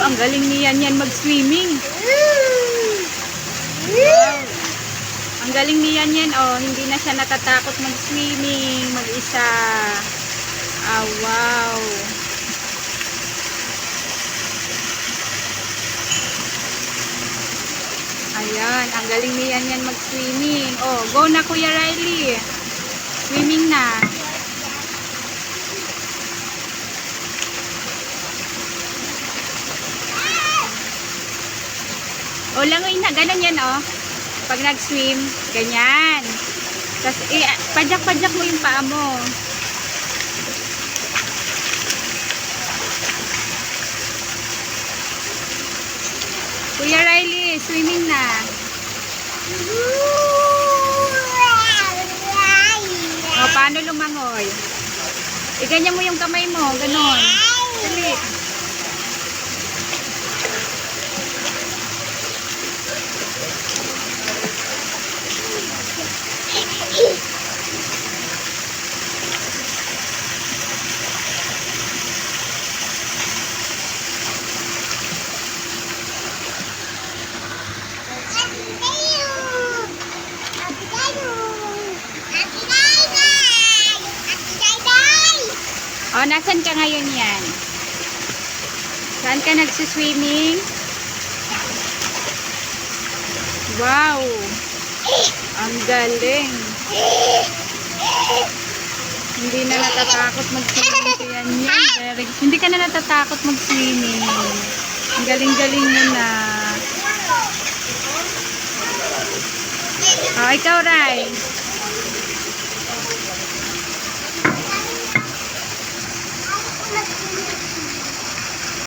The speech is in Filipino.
ang galing niyan yan mag-swimming. Wow. Ang galing niyan yan, oh. Hindi na siya natatakot mag-swimming, mag-isa. Ah, wow. Ayan, ang galing niyan yan mag-swimming. Oh, go na Kuya Riley. Swimming na. O, langoy na. Ganon yan, oh. Pag nag-swim, ganyan. Tapos, padyak-padyak mo yung paa mo. Kuya Riley, swimming na. O, paano lumangoy? Iganyan mo yung kamay mo. Ganon. Dali. O, nasan ka ngayon yan? Saan ka nagsiswimming? Wow! Ang galing! Hindi na natatakot mag-swimming kaya yan. Hindi ka na natatakot mag-swimming. Ang galing-galing mo na. O, ikaw, Rai.